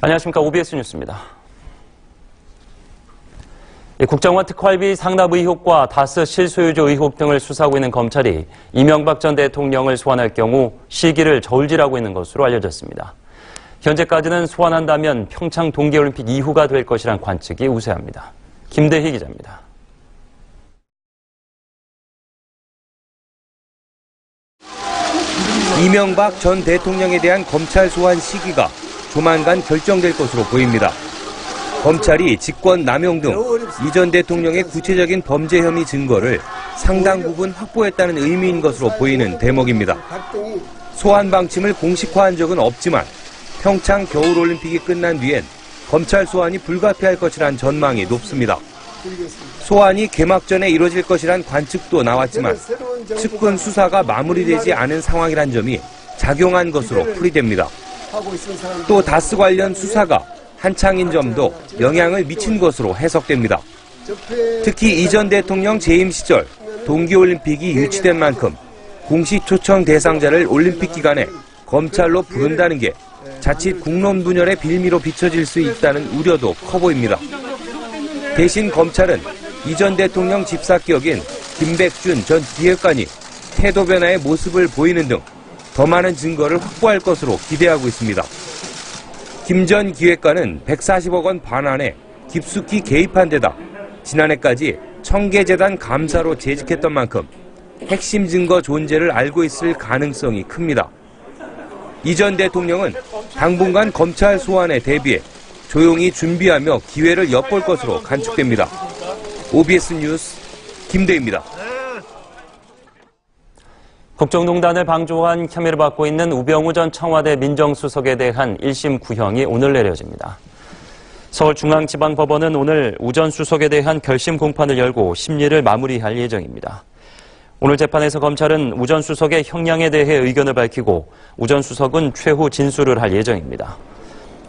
안녕하십니까. OBS 뉴스입니다. 국정원 특활비 상납 의혹과 다스 실소유주 의혹 등을 수사하고 있는 검찰이 이명박 전 대통령을 소환할 경우 시기를 저울질하고 있는 것으로 알려졌습니다. 현재까지는 소환한다면 평창 동계올림픽 이후가 될 것이란 관측이 우세합니다. 김대희 기자입니다. 이명박 전 대통령에 대한 검찰 소환 시기가 조만간 결정될 것으로 보입니다. 검찰이 직권 남용 등 이 전 대통령의 구체적인 범죄 혐의 증거를 상당 부분 확보했다는 의미인 것으로 보이는 대목입니다. 소환 방침을 공식화한 적은 없지만 평창 겨울올림픽이 끝난 뒤엔 검찰 소환이 불가피할 것이란 전망이 높습니다. 소환이 개막 전에 이뤄질 것이란 관측도 나왔지만 측근 수사가 마무리되지 않은 상황이란 점이 작용한 것으로 풀이됩니다. 또 다스 관련 수사가 한창인 점도 영향을 미친 것으로 해석됩니다. 특히 이 전 대통령 재임 시절 동계올림픽이 유치된 만큼 공식 초청 대상자를 올림픽 기간에 검찰로 부른다는 게 자칫 국론 분열의 빌미로 비춰질 수 있다는 우려도 커 보입니다. 대신 검찰은 이 전 대통령 집사격인 김백준 전 기획관이 태도 변화의 모습을 보이는 등 더 많은 증거를 확보할 것으로 기대하고 있습니다. 김 전 기획관은 140억 원 반환에 깊숙이 개입한 데다 지난해까지 청계재단 감사로 재직했던 만큼 핵심 증거 존재를 알고 있을 가능성이 큽니다. 이 전 대통령은 당분간 검찰 소환에 대비해 조용히 준비하며 기회를 엿볼 것으로 간축됩니다. OBS 뉴스 김대희입니다. 국정농단을 방조한 혐의를 받고 있는 우병우 전 청와대 민정수석에 대한 1심 구형이 오늘 내려집니다. 서울중앙지방법원은 오늘 우 전 수석에 대한 결심 공판을 열고 심리를 마무리할 예정입니다. 오늘 재판에서 검찰은 우 전 수석의 형량에 대해 의견을 밝히고 우 전 수석은 최후 진술을 할 예정입니다.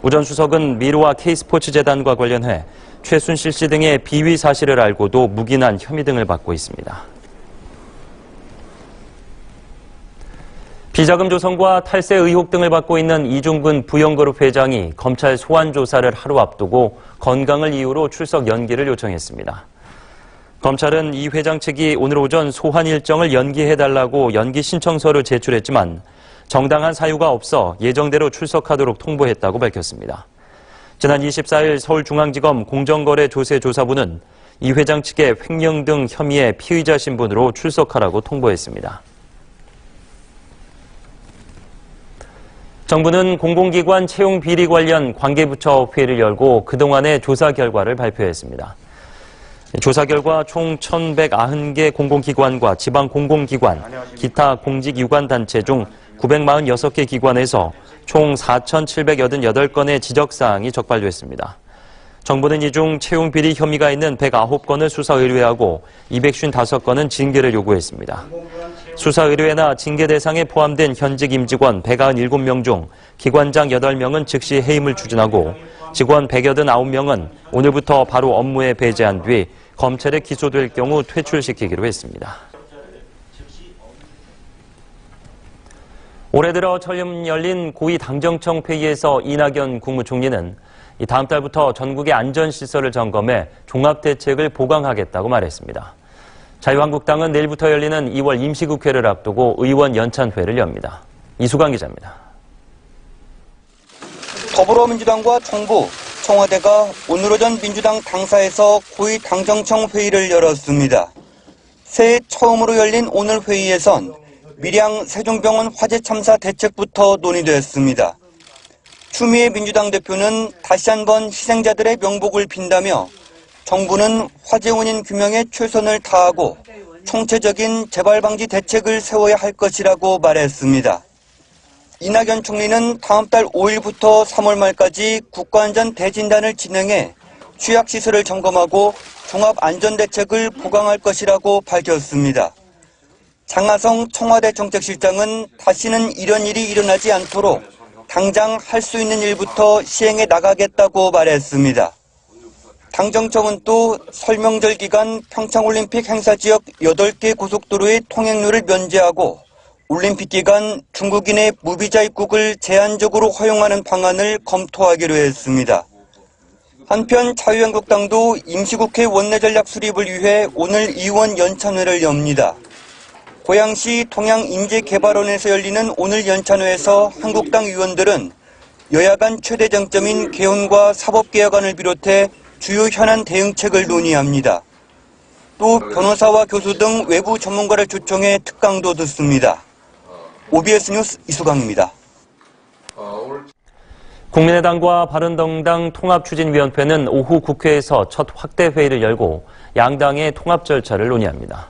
우 전 수석은 미르와 K스포츠재단과 관련해 최순실 씨 등의 비위 사실을 알고도 묵인한 혐의 등을 받고 있습니다. 비자금 조성과 탈세 의혹 등을 받고 있는 이중근 부영그룹 회장이 검찰 소환 조사를 하루 앞두고 건강을 이유로 출석 연기를 요청했습니다. 검찰은 이 회장 측이 오늘 오전 소환 일정을 연기해달라고 연기 신청서를 제출했지만 정당한 사유가 없어 예정대로 출석하도록 통보했다고 밝혔습니다. 지난 24일 서울중앙지검 공정거래조세조사부는 이 회장 측의 횡령 등 혐의의 피의자 신분으로 출석하라고 통보했습니다. 정부는 공공기관 채용 비리 관련 관계부처 회의를 열고 그동안의 조사 결과를 발표했습니다. 조사 결과 총 1,190개 공공기관과 지방공공기관, 기타 공직유관단체 중 946개 기관에서 총 4,788건의 지적사항이 적발됐습니다. 정부는 이 중 채용 비리 혐의가 있는 109건을 수사 의뢰하고 255건은 징계를 요구했습니다. 수사 의뢰나 징계 대상에 포함된 현직 임직원 197명 중 기관장 8명은 즉시 해임을 추진하고 직원 189명은 오늘부터 바로 업무에 배제한 뒤 검찰에 기소될 경우 퇴출시키기로 했습니다. 올해 들어 처음 열린 고위 당정청 회의에서 이낙연 국무총리는 다음 달부터 전국의 안전시설을 점검해 종합대책을 보강하겠다고 말했습니다. 자유한국당은 내일부터 열리는 2월 임시국회를 앞두고 의원 연찬회를 엽니다. 이수강 기자입니다. 더불어민주당과 정부, 청와대가 오늘 오전 민주당 당사에서 고위 당정청 회의를 열었습니다. 새해 처음으로 열린 오늘 회의에선 밀양 세종병원 화재 참사 대책부터 논의됐습니다. 추미애 민주당 대표는 다시 한번 희생자들의 명복을 빈다며 정부는 화재 원인 규명에 최선을 다하고 총체적인 재발 방지 대책을 세워야 할 것이라고 말했습니다. 이낙연 총리는 다음 달 5일부터 3월 말까지 국가안전 대진단을 진행해 취약시설을 점검하고 종합안전대책을 보강할 것이라고 밝혔습니다. 장하성 청와대 정책실장은 다시는 이런 일이 일어나지 않도록 당장 할 수 있는 일부터 시행해 나가겠다고 말했습니다. 당정청은 또 설명절 기간 평창올림픽 행사 지역 8개 고속도로의 통행료를 면제하고 올림픽 기간 중국인의 무비자 입국을 제한적으로 허용하는 방안을 검토하기로 했습니다. 한편 자유한국당도 임시국회 원내전략 수립을 위해 오늘 의원 연찬회를 엽니다. 고양시 동양인재개발원에서 열리는 오늘 연찬회에서 한국당 의원들은 여야 간 최대 쟁점인 개헌과 사법개혁안을 비롯해 주요 현안 대응책을 논의합니다. 또 변호사와 교수 등 외부 전문가를 초청해 특강도 듣습니다. OBS 뉴스 이수강입니다. 국민의당과 바른정당 통합추진위원회는 오후 국회에서 첫 확대 회의를 열고 양당의 통합 절차를 논의합니다.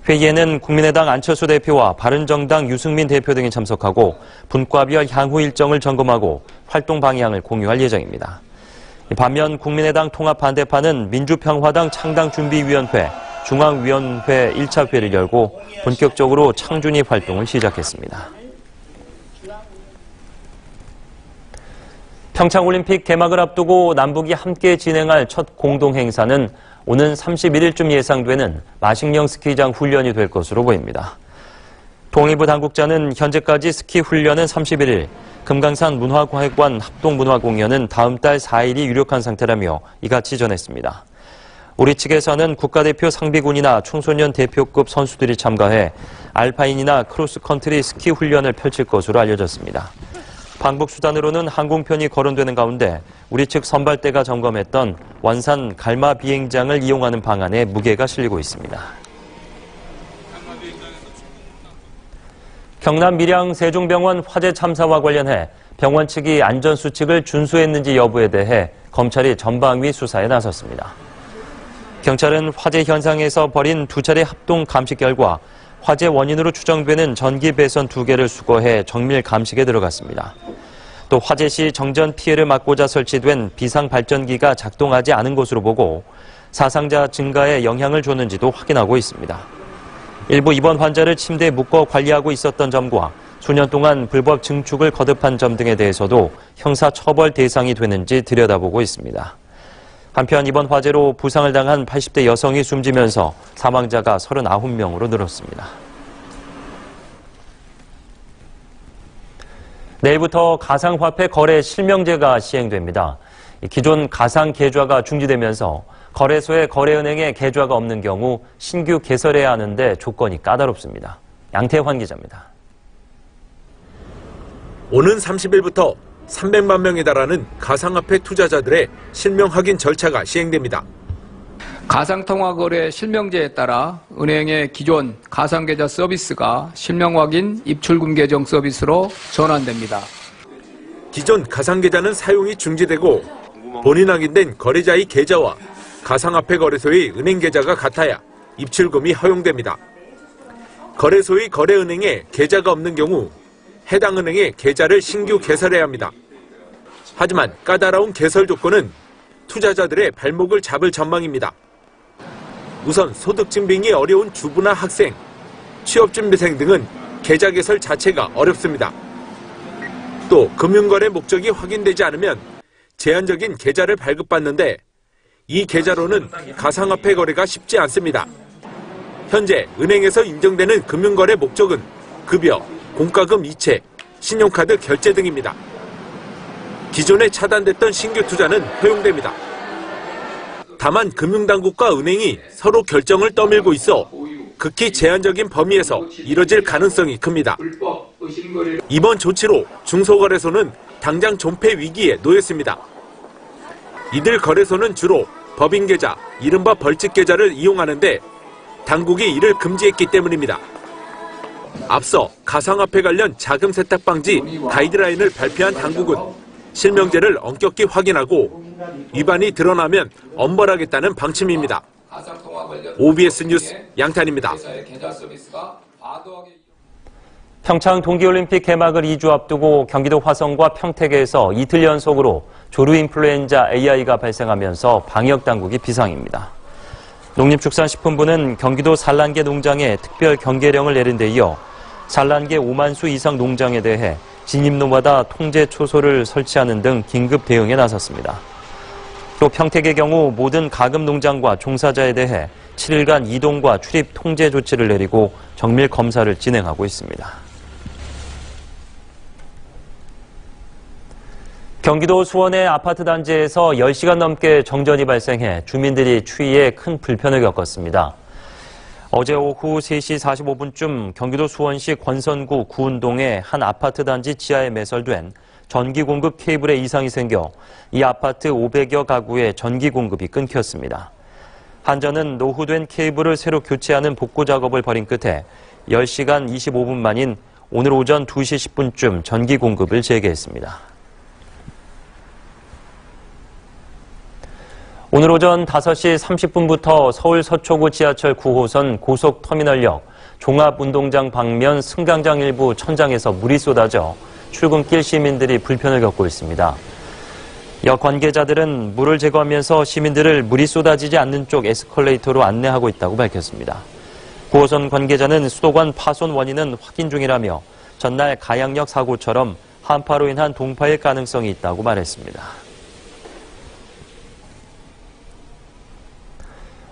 회의에는 국민의당 안철수 대표와 바른정당 유승민 대표 등이 참석하고 분과별 향후 일정을 점검하고 활동 방향을 공유할 예정입니다. 반면 국민의당 통합 반대파는 민주평화당 창당준비위원회, 중앙위원회 1차 회의를 열고 본격적으로 창준위 활동을 시작했습니다. 평창올림픽 개막을 앞두고 남북이 함께 진행할 첫 공동행사는 오는 31일쯤 예상되는 마식령 스키장 훈련이 될 것으로 보입니다. 통일부 당국자는 현재까지 스키 훈련은 31일, 금강산 문화과학관 합동문화공연은 다음 달 4일이 유력한 상태라며 이같이 전했습니다. 우리 측에서는 국가대표 상비군이나 청소년 대표급 선수들이 참가해 알파인이나 크로스컨트리 스키 훈련을 펼칠 것으로 알려졌습니다. 방북수단으로는 항공편이 거론되는 가운데 우리 측 선발대가 점검했던 원산 갈마 비행장을 이용하는 방안에 무게가 실리고 있습니다. 경남 밀양 세종병원 화재 참사와 관련해 병원 측이 안전수칙을 준수했는지 여부에 대해 검찰이 전방위 수사에 나섰습니다. 경찰은 화재 현장에서 벌인 2차례 합동 감식 결과 화재 원인으로 추정되는 전기 배선 2개를 수거해 정밀 감식에 들어갔습니다. 또 화재 시 정전 피해를 막고자 설치된 비상 발전기가 작동하지 않은 것으로 보고 사상자 증가에 영향을 줬는지도 확인하고 있습니다. 일부 입원 환자를 침대에 묶어 관리하고 있었던 점과 수년 동안 불법 증축을 거듭한 점 등에 대해서도 형사처벌 대상이 되는지 들여다보고 있습니다. 한편 이번 화재로 부상을 당한 80대 여성이 숨지면서 사망자가 39명으로 늘었습니다. 내일부터 가상화폐 거래 실명제가 시행됩니다. 기존 가상 계좌가 중지되면서 거래소에 거래은행에 계좌가 없는 경우 신규 개설해야 하는데 조건이 까다롭습니다. 양태환 기자입니다. 오는 30일부터 300만 명에 달하는 가상화폐 투자자들의 실명 확인 절차가 시행됩니다. 가상통화거래 실명제에 따라 은행의 기존 가상계좌 서비스가 실명 확인 입출금 계정 서비스로 전환됩니다. 기존 가상계좌는 사용이 중지되고 본인 확인된 거래자의 계좌와 가상화폐 거래소의 은행 계좌가 같아야 입출금이 허용됩니다. 거래소의 거래은행에 계좌가 없는 경우 해당 은행에 계좌를 신규 개설해야 합니다. 하지만 까다로운 개설 조건은 투자자들의 발목을 잡을 전망입니다. 우선 소득 증빙이 어려운 주부나 학생, 취업준비생 등은 계좌 개설 자체가 어렵습니다. 또 금융거래 목적이 확인되지 않으면 제한적인 계좌를 발급받는데 이 계좌로는 가상화폐 거래가 쉽지 않습니다. 현재 은행에서 인정되는 금융거래 목적은 급여, 공과금 이체, 신용카드 결제 등입니다. 기존에 차단됐던 신규 투자는 허용됩니다. 다만 금융당국과 은행이 서로 결정을 떠밀고 있어 극히 제한적인 범위에서 이뤄질 가능성이 큽니다. 이번 조치로 중소거래소는 당장 존폐 위기에 놓였습니다. 이들 거래소는 주로 법인계좌, 이른바 벌칙계좌를 이용하는데 당국이 이를 금지했기 때문입니다. 앞서 가상화폐 관련 자금 세탁 방지 가이드라인을 발표한 당국은 실명제를 엄격히 확인하고 위반이 드러나면 엄벌하겠다는 방침입니다. OBS 뉴스 양탄입니다. 평창 동계올림픽 개막을 2주 앞두고 경기도 화성과 평택에서 이틀 연속으로 조류인플루엔자 AI가 발생하면서 방역당국이 비상입니다. 농림축산식품부는 경기도 산란계 농장에 특별 경계령을 내린 데 이어 산란계 5만 수 이상 농장에 대해 진입로마다 통제 초소를 설치하는 등 긴급 대응에 나섰습니다. 또 평택의 경우 모든 가금 농장과 종사자에 대해 7일간 이동과 출입 통제 조치를 내리고 정밀 검사를 진행하고 있습니다. 경기도 수원의 아파트 단지에서 10시간 넘게 정전이 발생해 주민들이 추위에 큰 불편을 겪었습니다. 어제 오후 3시 45분쯤 경기도 수원시 권선구 구운동의 한 아파트 단지 지하에 매설된 전기 공급 케이블에 이상이 생겨 이 아파트 500여 가구의 전기 공급이 끊겼습니다. 한전은 노후된 케이블을 새로 교체하는 복구 작업을 벌인 끝에 10시간 25분 만인 오늘 오전 2시 10분쯤 전기 공급을 재개했습니다. 오늘 오전 5시 30분부터 서울 서초구 지하철 9호선 고속터미널역 종합운동장 방면 승강장 일부 천장에서 물이 쏟아져 출근길 시민들이 불편을 겪고 있습니다. 역 관계자들은 물을 제거하면서 시민들을 물이 쏟아지지 않는 쪽 에스컬레이터로 안내하고 있다고 밝혔습니다. 9호선 관계자는 수도관 파손 원인은 확인 중이라며 전날 가양역 사고처럼 한파로 인한 동파일 가능성이 있다고 말했습니다.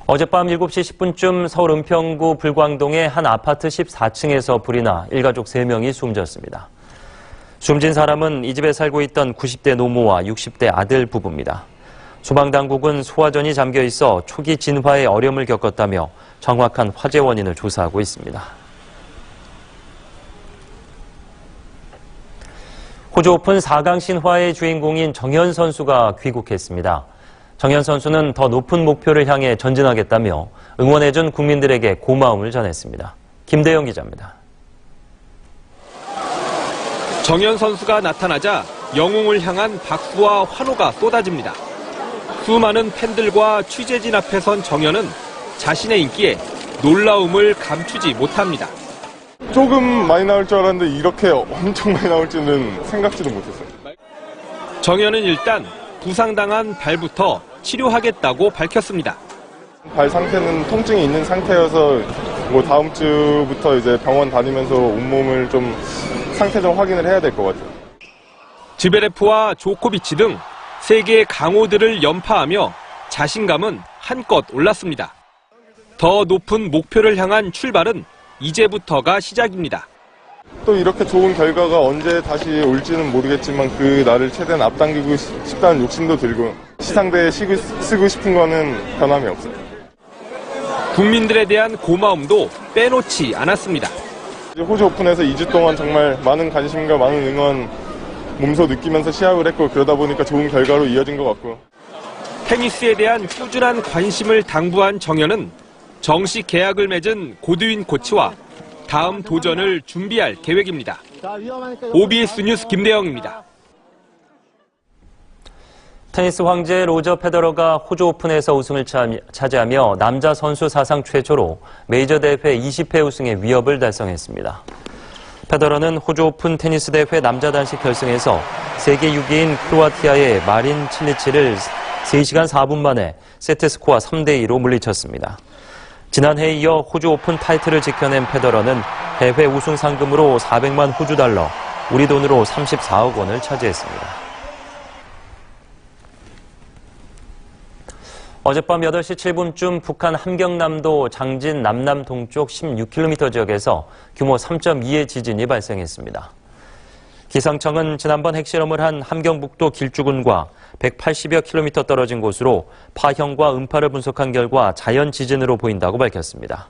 어젯밤 7시 10분쯤 서울 은평구 불광동의 한 아파트 14층에서 불이 나 일가족 3명이 숨졌습니다. 숨진 사람은 이 집에 살고 있던 90대 노모와 60대 아들 부부입니다. 소방당국은 소화전이 잠겨 있어 초기 진화에 어려움을 겪었다며 정확한 화재 원인을 조사하고 있습니다. 호주 오픈 4강 신화의 주인공인 정현 선수가 귀국했습니다. 정현 선수는 더 높은 목표를 향해 전진하겠다며 응원해준 국민들에게 고마움을 전했습니다. 김대영 기자입니다. 정현 선수가 나타나자 영웅을 향한 박수와 환호가 쏟아집니다. 수많은 팬들과 취재진 앞에 선 정현은 자신의 인기에 놀라움을 감추지 못합니다. 조금 많이 나올 줄 알았는데 이렇게 엄청 많이 나올 줄은 생각지도 못했어요. 정현은 일단 부상당한 발부터 치료하겠다고 밝혔습니다. 발 상태는 통증이 있는 상태여서 다음 주부터 이제 병원 다니면서 온몸을 좀 상태 좀 확인을 해야 될 것 같아요. 지베레프와 조코비치 등 세계의 강호들을 연파하며 자신감은 한껏 올랐습니다. 더 높은 목표를 향한 출발은 이제부터가 시작입니다. 또 이렇게 좋은 결과가 언제 다시 올지는 모르겠지만 그 날을 최대한 앞당기고 싶다는 욕심도 들고 시상대에 쓰고 싶은 거는 변함이 없어요. 국민들에 대한 고마움도 빼놓지 않았습니다. 호주 오픈에서 2주 동안 정말 많은 관심과 많은 응원 몸소 느끼면서 시합을 했고 그러다 보니까 좋은 결과로 이어진 것 같고. 테니스에 대한 꾸준한 관심을 당부한 정현은 정식 계약을 맺은 고드윈 코치와 다음 도전을 준비할 계획입니다. OBS 뉴스 김대영입니다. 테니스 황제 로저 페더러가 호주 오픈에서 우승을 차지하며 남자 선수 사상 최초로 메이저 대회 20회 우승의 위협을 달성했습니다. 페더러는 호주 오픈 테니스 대회 남자 단식 결승에서 세계 6위인 크로아티아의 마린 칠리치를 3시간 4분 만에 세트 스코어 3대2로 물리쳤습니다. 지난해에 이어 호주 오픈 타이틀을 지켜낸 페더러는 대회 우승 상금으로 400만 호주 달러, 우리 돈으로 34억 원을 차지했습니다. 어젯밤 8시 7분쯤 북한 함경남도 장진 남남동쪽 16km 지역에서 규모 3.2의 지진이 발생했습니다. 기상청은 지난번 핵실험을 한 함경북도 길주군과 180여 킬로미터 떨어진 곳으로 파형과 음파를 분석한 결과 자연 지진으로 보인다고 밝혔습니다.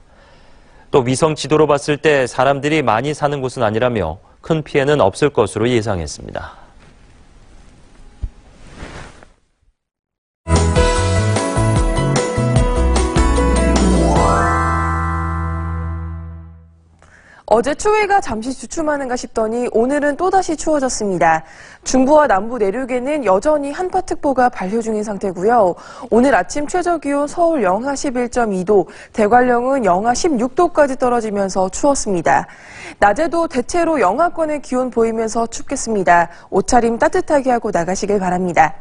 또 위성 지도로 봤을 때 사람들이 많이 사는 곳은 아니라며 큰 피해는 없을 것으로 예상했습니다. 어제 추위가 잠시 주춤하는가 싶더니 오늘은 또다시 추워졌습니다. 중부와 남부 내륙에는 여전히 한파특보가 발효 중인 상태고요. 오늘 아침 최저기온 서울 영하 11.2도, 대관령은 영하 16도까지 떨어지면서 추웠습니다. 낮에도 대체로 영하권의 기온 보이면서 춥겠습니다. 옷차림 따뜻하게 하고 나가시길 바랍니다.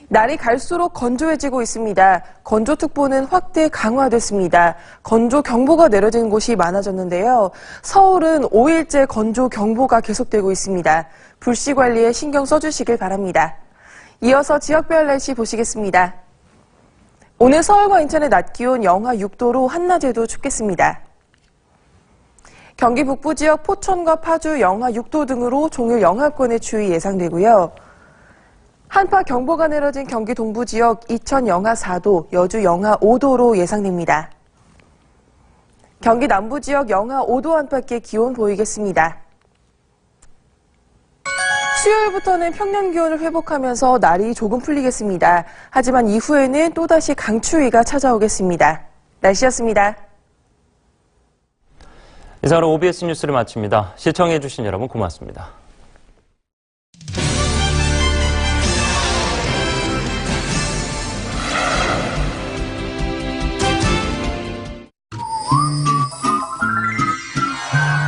날이 갈수록 건조해지고 있습니다. 건조특보는 확대 강화됐습니다. 건조경보가 내려진 곳이 많아졌는데요. 서울은 5일째 건조경보가 계속되고 있습니다. 불씨 관리에 신경 써주시길 바랍니다. 이어서 지역별 날씨 보시겠습니다. 오늘 서울과 인천의 낮 기온 영하 6도로 한낮에도 춥겠습니다. 경기 북부 지역 포천과 파주 영하 6도 등으로 종일 영하권의 추위 예상되고요. 한파 경보가 내려진 경기 동부 지역 이천 영하 4도, 여주 영하 5도로 예상됩니다. 경기 남부 지역 영하 5도 안팎의 기온 보이겠습니다. 수요일부터는 평년 기온을 회복하면서 날이 조금 풀리겠습니다. 하지만 이후에는 또다시 강추위가 찾아오겠습니다. 날씨였습니다. 이상으로 OBS 뉴스를 마칩니다. 시청해주신 여러분 고맙습니다.